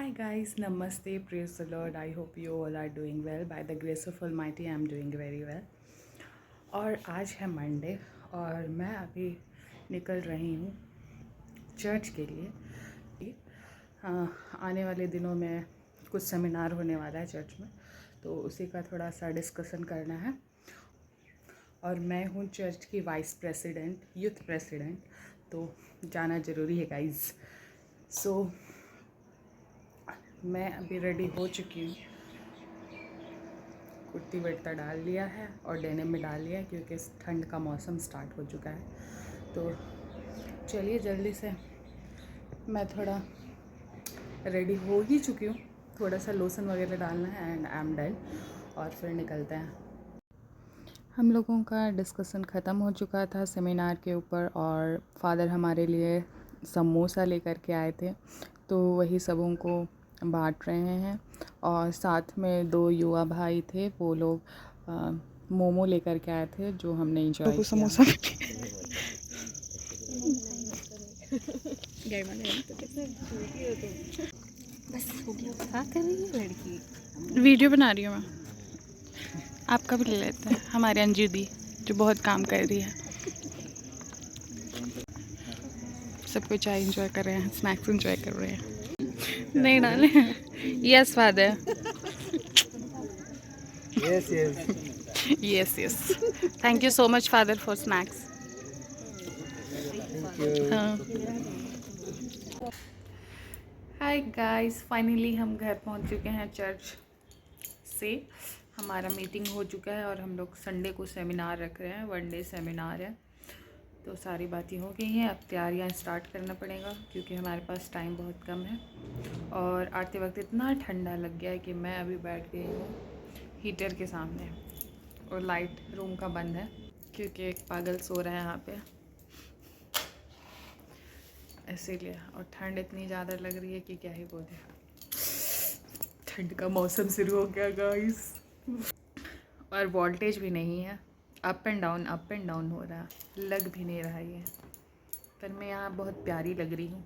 Hi guys, Namaste, praise the Lord. I hope you all are doing well. By the grace of Almighty, I am doing very well. और आज है Monday और मैं अभी निकल रही हूँ चर्च के लिए। आने वाले दिनों में कुछ सेमिनार होने वाला है चर्च में, तो उसी का थोड़ा सा डिस्कशन करना है। और मैं हूँ चर्च की वाइस प्रेसिडेंट, यूथ प्रेसिडेंट, तो जाना ज़रूरी है गाइज़। सो मैं अभी रेडी हो चुकी हूँ, कुर्ती वर्ता डाल लिया है और डेनिम में डाल लिया है क्योंकि ठंड का मौसम स्टार्ट हो चुका है। तो चलिए जल्दी से, मैं थोड़ा रेडी हो ही चुकी हूँ, थोड़ा सा लोशन वगैरह डालना है एंड आई एम डन, और फिर निकलते हैं। हम लोगों का डिस्कशन ख़त्म हो चुका था सेमिनार के ऊपर और फादर हमारे लिए समोसा लेकर के आए थे, तो वही सबों को बांट रहे हैं। और साथ में 2 युवा भाई थे, वो लोग मोमो लेकर के आए थे जो हमने इंजॉय किया। समोसा बस हो गया। क्या कर रही है लड़की? वीडियो बना रही हूँ मैं, आपका भी ले लेते हैं। हमारे अंजू दी जो बहुत काम कर रही है, सब कुछ चाय इंजॉय कर रहे हैं, स्नैक्स इंजॉय कर रहे हैं। नहीं डाले? Yes father, yes yes. Thank you so much father for snacks. हाँ। हाय गाइस, फाइनली हम घर पहुंच चुके हैं चर्च से। हमारा मीटिंग हो चुका है और हम लोग संडे को सेमिनार रख रहे हैं, 1 डे सेमिनार है। तो सारी बातें हो गई हैं, अब तैयारियां स्टार्ट करना पड़ेगा क्योंकि हमारे पास टाइम बहुत कम है। और आते वक्त इतना ठंडा लग गया है कि मैं अभी बैठ गई हूँ हीटर के सामने, और लाइट रूम का बंद है क्योंकि एक पागल सो रहा है यहाँ पे, इसीलिए। और ठंड इतनी ज़्यादा लग रही है कि क्या ही बोले। ठंड का मौसम शुरू हो गया गाइस, और वोल्टेज भी नहीं है, अप एंड डाउन हो रहा है, लग भी नहीं रहा ये। पर मैं यहाँ बहुत प्यारी लग रही हूँ,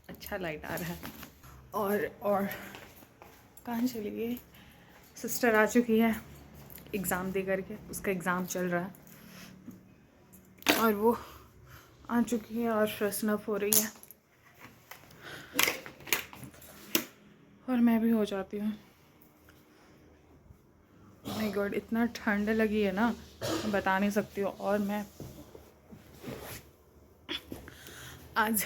अच्छा लाइट आ रहा है। और कहाँ चली गई? सिस्टर आ चुकी है एग्ज़ाम दे करके, उसका एग्ज़ाम चल रहा है और वो आ चुकी है और फ्रेशन अप हो रही है, और मैं भी हो जाती हूँ। माय गॉड, इतना ठंड लगी है ना, मैं बता नहीं सकती हूँ। और मैं आज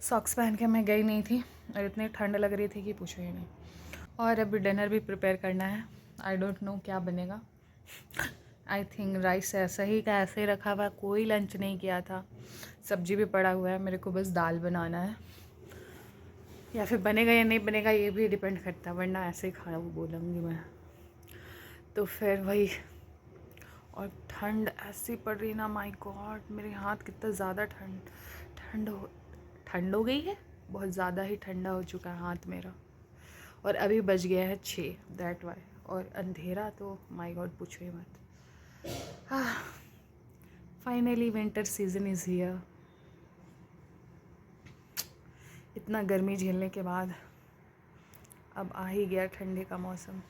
सॉक्स पहन के मैं गई नहीं थी और इतनी ठंड लग रही थी कि पूछो ही नहीं। और अभी डिनर भी प्रिपेयर करना है, आई डोंट नो क्या बनेगा। आई थिंक राइस ऐसा ही का ऐसे ही रखा हुआ है, कोई लंच नहीं किया था, सब्जी भी पड़ा हुआ है, मेरे को बस दाल बनाना है। या फिर बनेगा या नहीं बनेगा ये भी डिपेंड करता है, वरना ऐसे ही खाया वो बोलूँगी मैं। तो फिर वही, और ठंड ऐसी पड़ रही ना, माय गॉड, मेरे हाथ कितना ज़्यादा ठंड हो गई है, बहुत ज़्यादा ही ठंडा हो चुका है हाथ मेरा। और अभी बज गया है 6, दैट वाई। और अंधेरा तो माय गॉड पूछो ही मत। Finally winter season is here. इतना गर्मी झेलने के बाद अब आ ही गया ठंडे का मौसम,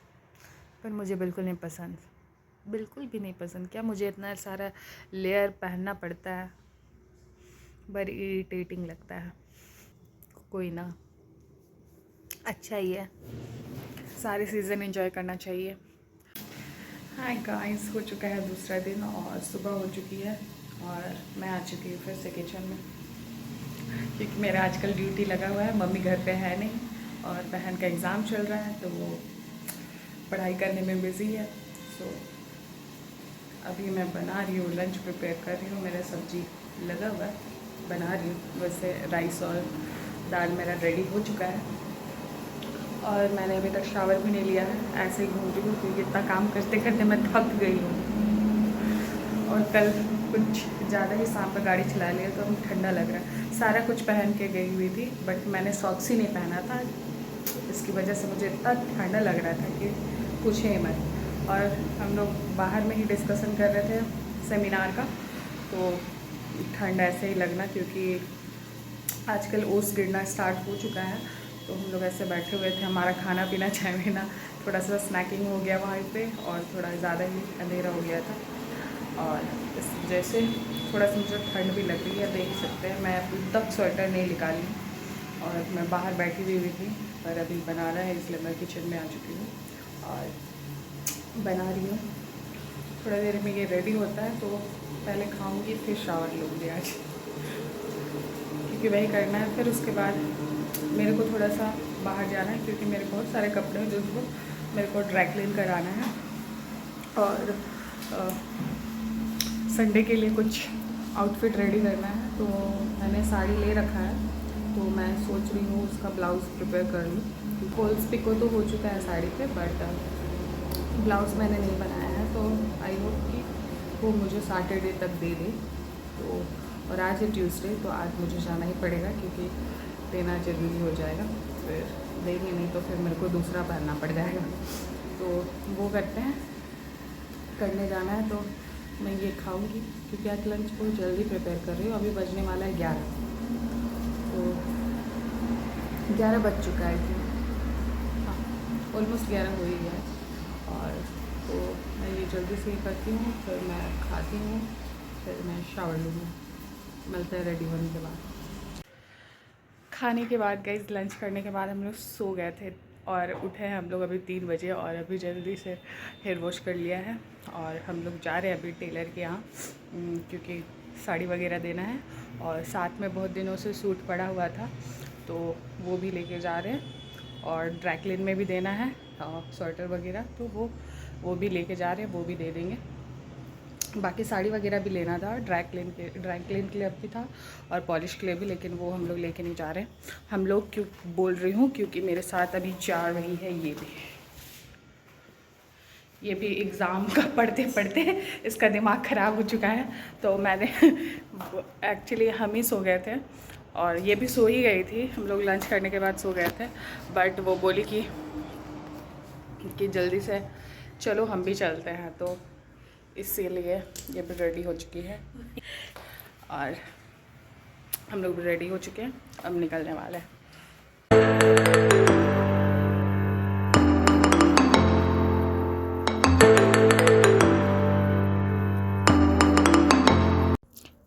पर मुझे बिल्कुल नहीं पसंद, बिल्कुल भी नहीं पसंद। क्या मुझे इतना सारा लेयर पहनना पड़ता है, बड़ी इरिटेटिंग लगता है। कोई ना, अच्छा ही है, सारे सीज़न एंजॉय करना चाहिए। हाय गाइस, हो चुका है दूसरा दिन और सुबह हो चुकी है और मैं आ चुकी हूँ फिर से किचन में, क्योंकि मेरा आजकल ड्यूटी लगा हुआ है। मम्मी घर पे है नहीं और बहन का एग्ज़ाम चल रहा है, तो वो पढ़ाई करने में बिज़ी है। सो अभी मैं बना रही हूँ, लंच प्रिपेयर कर रही हूँ, मेरा सब्जी लगा हुआ है, बना रही हूँ। वैसे राइस और दाल मेरा रेडी हो चुका है और मैंने अभी तक शावर भी नहीं लिया है, ऐसे ही घूम रही हूँ क्योंकि इतना काम करते करते मैं थक गई हूँ। और कल कुछ ज़्यादा ही शाम पर गाड़ी चला लिया तो अभी ठंडा लग रहा है। सारा कुछ पहन के गई हुई थी, बट मैंने सॉक्स ही नहीं पहना था, इसकी वजह से मुझे इतना ठंडा लग रहा था कि पूछे ही मत। और हम लोग बाहर में ही डिस्कशन कर रहे थे सेमिनार का, तो ठंड ऐसे ही लगना क्योंकि आजकल ओस गिरना स्टार्ट हो चुका है, तो हम लोग ऐसे बैठे हुए थे, हमारा खाना पीना चाय पीना थोड़ा सा स्नैकिंग हो गया वहाँ पे, और थोड़ा ज़्यादा ही अंधेरा हो गया था, और इस वजह से थोड़ा सा मुझे ठंड भी लग रही है, देख सकते हैं। मैं अभी तक स्वेटर नहीं निकाली और मैं बाहर बैठी हुई थी, पर अभी बनाना है इसलिए मैं किचन में आ चुकी हूँ और बना रही हूँ। थोड़ा देर में ये रेडी होता है तो पहले खाऊंगी फिर शावर लूँगी आज, क्योंकि वही करना है। फिर उसके बाद मेरे को थोड़ा सा बाहर जाना है, क्योंकि मेरे बहुत सारे कपड़े हैं जिसको मेरे को ड्राई क्लीन कराना है, और संडे के लिए कुछ आउटफिट रेडी करना है। तो मैंने साड़ी ले रखा है, तो मैं सोच रही हूँ उसका ब्लाउज़ प्रिपेयर कर लूँ। फॉल्स पिको तो हो चुका है साड़ी पे, बट ब्लाउज़ मैंने नहीं बनाया है, तो आई होप कि वो मुझे सैटरडे तक दे दे। तो और आज है ट्यूसडे, तो आज मुझे जाना ही पड़ेगा, क्योंकि देना ज़रूरी हो जाएगा। फिर देंगे नहीं तो फिर मेरे को दूसरा पहनना पड़ जाएगा। तो वो करते हैं, करने जाना है। तो मैं ये खाऊंगी, क्योंकि आज लंच बहुत जल्दी प्रिपेयर कर रही हूँ। अभी बजने वाला है 11, तो 11 बज चुका है कि हाँ, ऑलमोस्ट 11 हो ही गया है। और तो मैं ये जल्दी से ही करती हूँ, फिर मैं खाती हूँ, फिर मैं शावर लूँगी। मिलते हैं रेडी होने के बाद। खाने के बाद गाइस, लंच करने के बाद हम लोग सो गए थे, और उठे हैं हम लोग अभी 3 बजे, और अभी जल्दी से हेयर वॉश कर लिया है, और हम लोग जा रहे हैं अभी टेलर के यहाँ, क्योंकि साड़ी वगैरह देना है, और साथ में बहुत दिनों से सूट पड़ा हुआ था, तो वो भी लेके जा रहे हैं, और ड्राई क्लीन में भी देना है स्वेटर वगैरह, तो वो भी लेके जा रहे हैं, वो भी दे देंगे। बाकी साड़ी वगैरह भी लेना था, ड्राई क्लीन के लिए भी था, और पॉलिश के लिए भी, लेकिन वो हम लोग लेके नहीं जा रहे। हम लोग क्यों बोल रही हूँ, क्योंकि मेरे साथ अभी जा रही है ये भी एग्ज़ाम का पढ़ते पढ़ते इसका दिमाग ख़राब हो चुका है। तो मैंने एक्चुअली हम ही सो गए थे, और ये भी सो ही गई थी, हम लोग लंच करने के बाद सो गए थे, बट वो बोली कि जल्दी से चलो हम भी चलते हैं, तो इसीलिए ये भी रेडी हो चुकी है, और हम लोग भी रेडी हो चुके हैं, अब निकलने वाले हैं।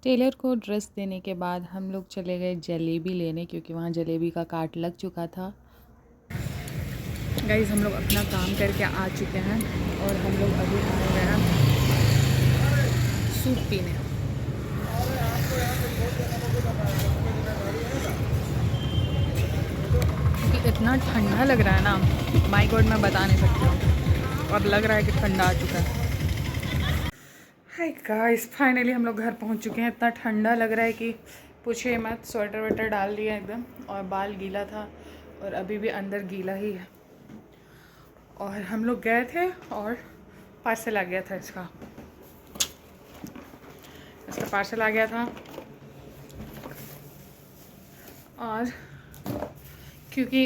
टेलर को ड्रेस देने के बाद हम लोग चले गए जलेबी लेने, क्योंकि वहाँ जलेबी का कार्ट लग चुका था। गाइस, हम लोग अपना काम करके आ चुके हैं, और हम लोग अभी आए हुए हैं सूप पीने। क्योंकि इतना ठंडा लग रहा है ना, माय गॉड, मैं बता नहीं सकती हूँ, और लग रहा है कि ठंडा आ चुका है। हाय गाइस, फाइनली हम लोग घर पहुँच चुके हैं। इतना ठंडा लग रहा है कि पूछिए मत। स्वेटर वेटर डाल दिया एकदम, और बाल गीला था, और अभी भी अंदर गीला ही है। और हम लोग गए थे, और पार्सल आ गया था इसका पार्सल आ गया था। और क्योंकि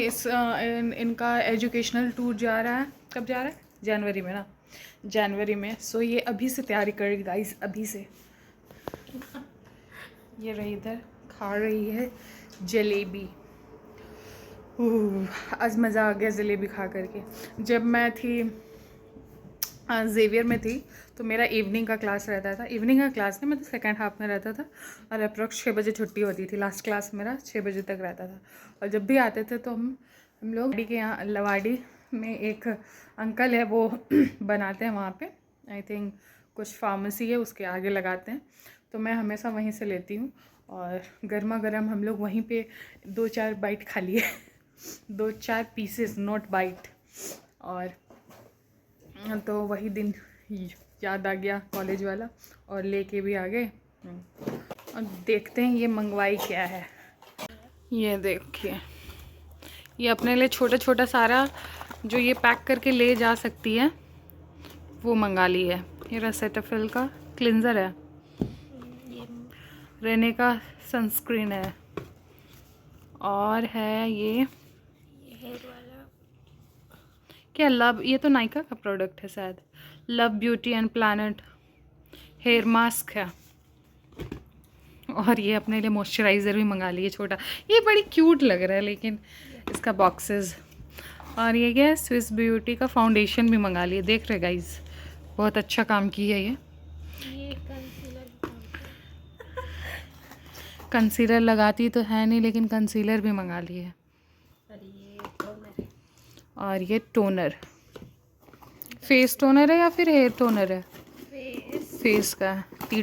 इनका एजुकेशनल टूर जा रहा है, कब जा रहा है? जनवरी में ना, जनवरी में। सो ये अभी से तैयारी करेगी गाइस, अभी से। ये रही इधर खा रही है जलेबी। आज मज़ा आ गया जलेबी खा करके। जब मैं थी जेवियर में थी, तो मेरा इवनिंग का क्लास रहता था। इवनिंग का क्लास नहीं, मतलब सेकेंड हाफ में रहता था, और अप्रॉक्स 6 बजे छुट्टी होती थी। लास्ट क्लास मेरा 6 बजे तक रहता था। और जब भी आते थे तो हम लोग के यहाँ लवाड़ी में एक अंकल है, वो बनाते हैं वहाँ पे, आई थिंक कुछ फार्मेसी है, उसके आगे लगाते हैं, तो मैं हमेशा वहीं से लेती हूँ। और गर्मा गर्म हम लोग वहीं पे 2-4 बाइट खा लिए 2-4 पीसेस, नॉट बाइट। और तो वही दिन याद आ गया कॉलेज वाला, और लेके भी आ गए। और देखते हैं ये मंगवाई क्या है। ये देखिए, ये अपने लिए छोटा छोटा सारा जो ये पैक करके ले जा सकती है, वो मंगा ली है। ये रहा सेटाफिल का क्लिंजर है, रेने का सनस्क्रीन है, और है ये हेयर वाला क्या, लव, ये तो नायका का प्रोडक्ट है शायद, love beauty and planet hair mask है। और ये अपने लिए मॉइस्चराइज़र भी मंगा लिए छोटा, ये बड़ी क्यूट लग रहा है, लेकिन इसका बॉक्सेस। और ये क्या है, स्विस ब्यूटी का फाउंडेशन भी मंगा लिए। देख रहे गाइज, बहुत अच्छा काम किया है ये कंसीलर लगाती तो है नहीं, लेकिन कंसीलर भी मंगा लिए है। और ये टोनर, फेस टोनर है या फिर हेयर टोनर है? फेस का, टी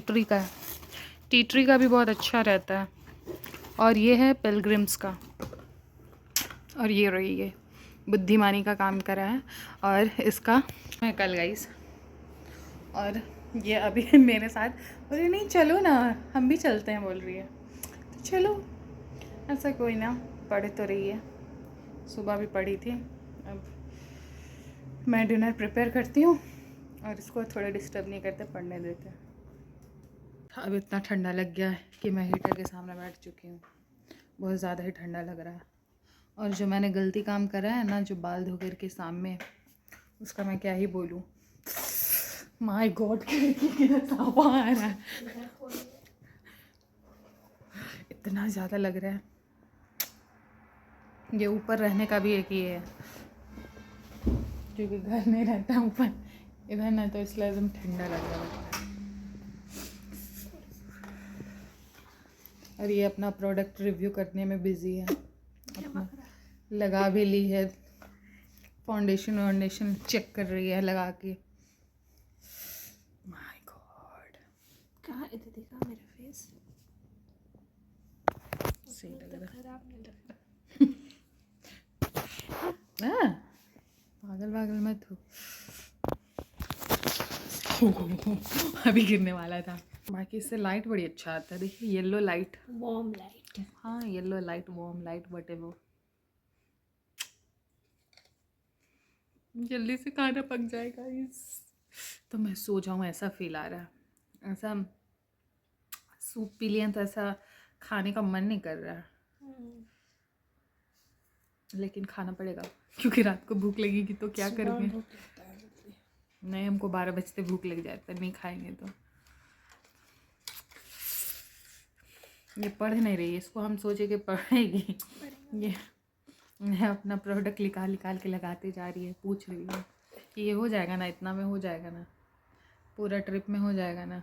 ट्री का भी बहुत अच्छा रहता है। और ये है पिलग्रिम्स का। और ये रही, ये बुद्धिमानी का काम करा है। और इसका मैं कल गाइस, और ये अभी मेरे साथ बोल रही नहीं चलो ना, हम भी चलते हैं बोल रही है। तो चलो, ऐसा कोई ना, पढ़ तो रही है, सुबह भी पढ़ी थी। अब मैं डिनर प्रिपेयर करती हूँ और इसको थोड़ा डिस्टर्ब नहीं करते, पढ़ने देते। अब इतना ठंडा लग गया है कि मैं हीटर के सामने बैठ चुकी हूँ। बहुत ज़्यादा ही ठंडा लग रहा है। और जो मैंने गलती काम करा है ना, जो बाल धोकर के सामने, उसका मैं क्या ही बोलूँ। माय गॉड, सांपा आ रहा है, इतना ज़्यादा लग रहा है। ये ऊपर रहने का भी एक ये है, क्योंकि घर नहीं रहता है ऊपर, इधर ना, तो इसलिए एकदम ठंडा लग रहा है। और ये अपना प्रोडक्ट रिव्यू करने में बिजी है, अपना लगा भी ली है, फाउंडेशन चेक कर रही है लगा के। माय गॉड, कहाँ इधर दिखा मेरा फेस, सही लग रहा है। खराब नहीं लग रहा। पागल मत हो। अभी गिरने वाला था। बाकी इससे लाइट बड़ी अच्छा आता है, देखिए येलो लाइट, वार्म लाइट। हाँ yellow light, warm light, whatever. जल्दी से खाना पक जाएगा इस, तो मैं सो जाऊँ ऐसा फील आ रहा है। ऐसा सूप पी लिया तो ऐसा खाने का मन नहीं कर रहा है, लेकिन खाना पड़ेगा क्योंकि रात को भूख लगेगी तो क्या करेंगे। नहीं, हमको 12 बजते भूख लग जाता है, नहीं खाएंगे तो। ये पढ़ नहीं रही है, इसको हम सोचे कि पढ़ेगी, ये अपना प्रोडक्ट निकाल के लगाते जा रही है। पूछ रही है कि ये हो जाएगा ना, इतना में हो जाएगा ना, पूरा ट्रिप में हो जाएगा ना।